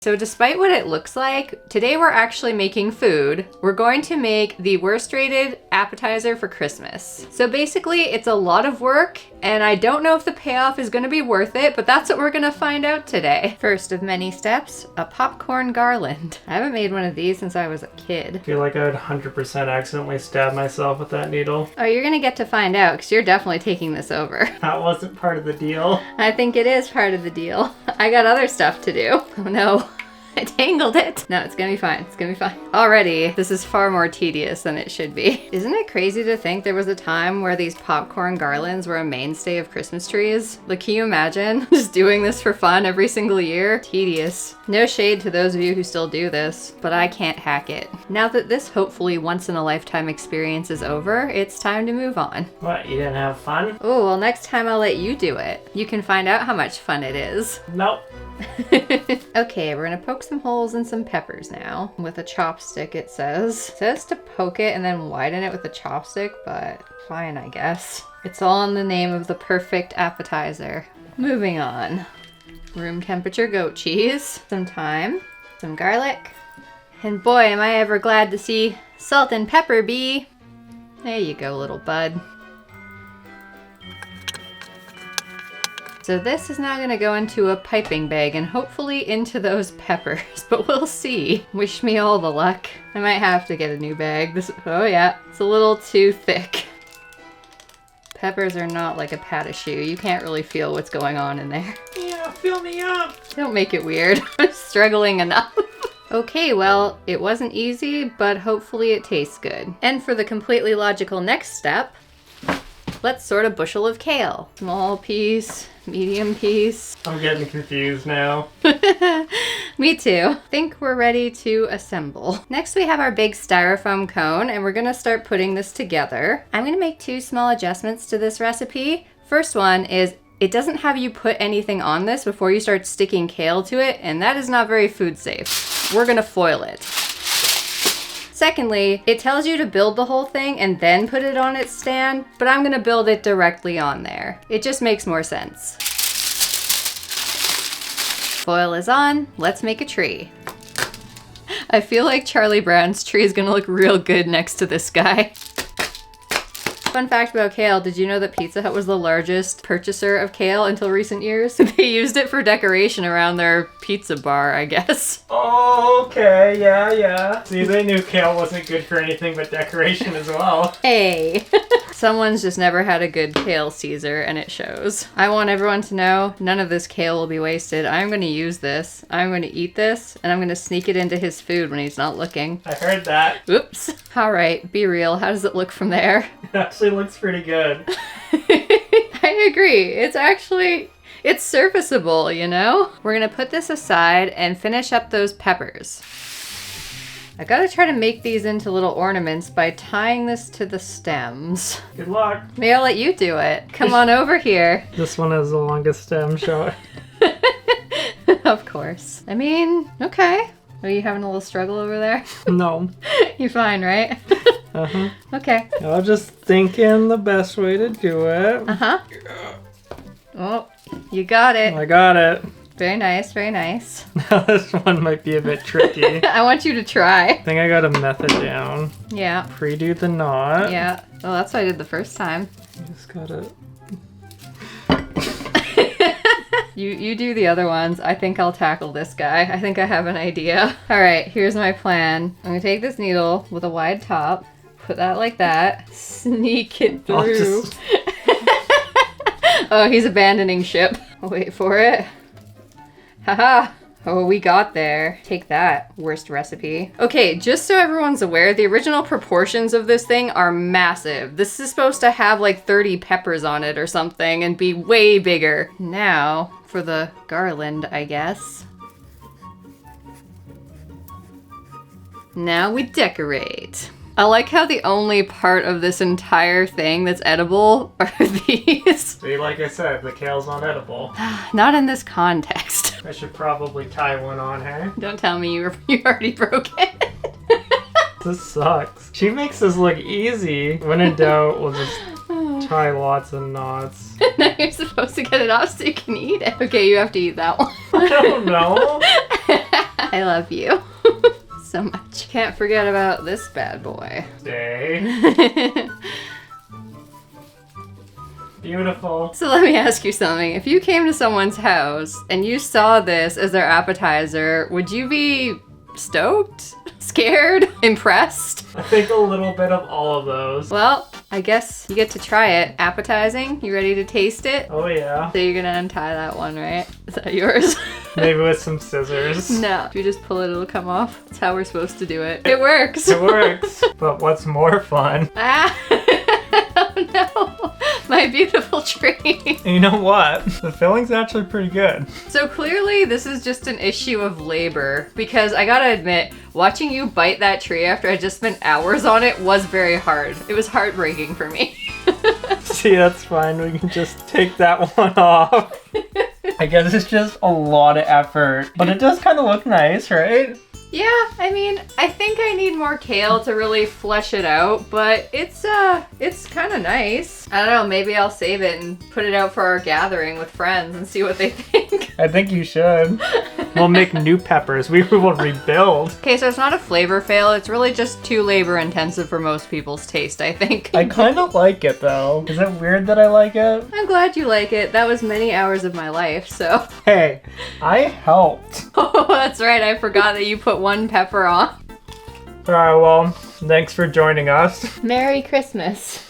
So despite what it looks like, today we're actually making food. We're going to make the worst rated appetizer for Christmas. So basically it's a lot of work and I don't know if the payoff is gonna be worth it, but that's what we're gonna find out today. First of many steps, a popcorn garland. I haven't made one of these since I was a kid. I feel like I would 100% accidentally stab myself with that needle. Oh, you're gonna get to find out because you're definitely taking this over. That wasn't part of the deal. I think it is part of the deal. I got other stuff to do. Oh no. I tangled it. No, it's gonna be fine. It's gonna be fine. Already, this is far more tedious than it should be. Isn't it crazy to think there was a time where these popcorn garlands were a mainstay of Christmas trees? Like, can you imagine just doing this for fun every single year? Tedious. No shade to those of you who still do this, but I can't hack it. Now that this hopefully once-in-a-lifetime experience is over, it's time to move on. What, you didn't have fun? Oh, well, next time I'll let you do it. You can find out how much fun it is. Nope. Okay, we're gonna poke some holes in some peppers now. With a chopstick, it says. It says to poke it and then widen it with a chopstick, but fine, I guess. It's all in the name of the perfect appetizer. Moving on. Room temperature goat cheese, some thyme, some garlic, and boy, am I ever glad to see salt and pepper be. There you go, little bud. So this is now gonna go into a piping bag and hopefully into those peppers, but we'll see. Wish me all the luck. I might have to get a new bag. Oh yeah, it's a little too thick. Peppers are not like a pat of shoe. You can't really feel what's going on in there. Yeah, fill me up. Don't make it weird. I'm struggling enough. Okay, well, it wasn't easy, but hopefully it tastes good. And for the completely logical next step, let's sort a bushel of kale. Small piece, medium piece. I'm getting confused now. Me too. Think we're ready to assemble. Next we have our big styrofoam cone and we're gonna start putting this together. I'm gonna make 2 small adjustments to this recipe. First one is it doesn't have you put anything on this before you start sticking kale to it, and that is not very food safe. We're gonna foil it. Secondly, it tells you to build the whole thing and then put it on its stand, but I'm gonna build it directly on there. It just makes more sense. Foil is on, let's make a tree. I feel like Charlie Brown's tree is gonna look real good next to this guy. Fun fact about kale, did you know that Pizza Hut was the largest purchaser of kale until recent years? They used it for decoration around their pizza bar, I guess. Oh, okay, yeah. See, they knew kale wasn't good for anything but decoration as well. Hey, someone's just never had a good kale Caesar and it shows. I want everyone to know none of this kale will be wasted. I'm gonna use this, I'm gonna eat this, and I'm gonna sneak it into his food when he's not looking. I heard that. Oops. All right, be real. How does it look from there? It actually looks pretty good. I agree. It's serviceable, you know? We're gonna put this aside and finish up those peppers. I gotta try to make these into little ornaments by tying this to the stems. Good luck. Maybe I'll let you do it. Come on over here. This one has the longest stem, show it. Of course. I mean, okay. Are you having a little struggle over there? No. You're fine, right? Uh-huh. Okay. I was just thinking the best way to do it. Uh-huh. Oh, you got it. I got it. Very nice, very nice. This one might be a bit tricky. I want you to try. I think I got a method down. Yeah. Pre-do the knot. Yeah. Well, that's what I did the first time. You just gotta... You do the other ones. I think I'll tackle this guy. I think I have an idea. All right, here's my plan. I'm gonna take this needle with a wide top, put that like that, sneak it through. Oh, he's abandoning ship. Wait for it. Haha. Oh, we got there. Take that, worst recipe. Okay, just so everyone's aware, the original proportions of this thing are massive. This is supposed to have like 30 peppers on it or something and be way bigger. Now, for the garland, I guess. Now we decorate. I like how the only part of this entire thing that's edible are these. See, like I said, the kale's not edible. Not in this context. I should probably tie one on her. Don't tell me you already broke it. This sucks. She makes this look easy. When in doubt, we'll just tie lots of knots. Now you're supposed to get it off so you can eat it. Okay, you have to eat that one. I don't know. I love you so much. Can't forget about this bad boy. Stay. Beautiful. So let me ask you something. If you came to someone's house and you saw this as their appetizer, would you be stoked? Scared? Impressed? I think a little bit of all of those. Well, I guess you get to try it. Appetizing? You ready to taste it? Oh yeah. So you're gonna untie that one, right? Is that yours? Maybe with some scissors. No. If you just pull it, it'll come off. That's how we're supposed to do it. It works. It works. But what's more fun? Ah! Oh no! My beautiful tree. And you know what? The filling's actually pretty good. So clearly this is just an issue of labor, because I gotta admit, watching you bite that tree after I just spent hours on it was very hard. It was heartbreaking for me. See, that's fine. We can just take that one off. I guess it's just a lot of effort. But it does kind of look nice, right? Yeah, I mean, I think I need more kale to really flesh it out, but it's kind of nice. I don't know, maybe I'll save it and put it out for our gathering with friends and see what they think. I think you should. We'll make new peppers. We will rebuild. Okay, so it's not a flavor fail. It's really just too labor intensive for most people's taste, I think. I kind of like it though. Is it weird that I like it? I'm glad you like it. That was many hours of my life, so. Hey, I helped. Oh, that's right. I forgot that you put one pepper on. Alright, well, thanks for joining us. Merry Christmas.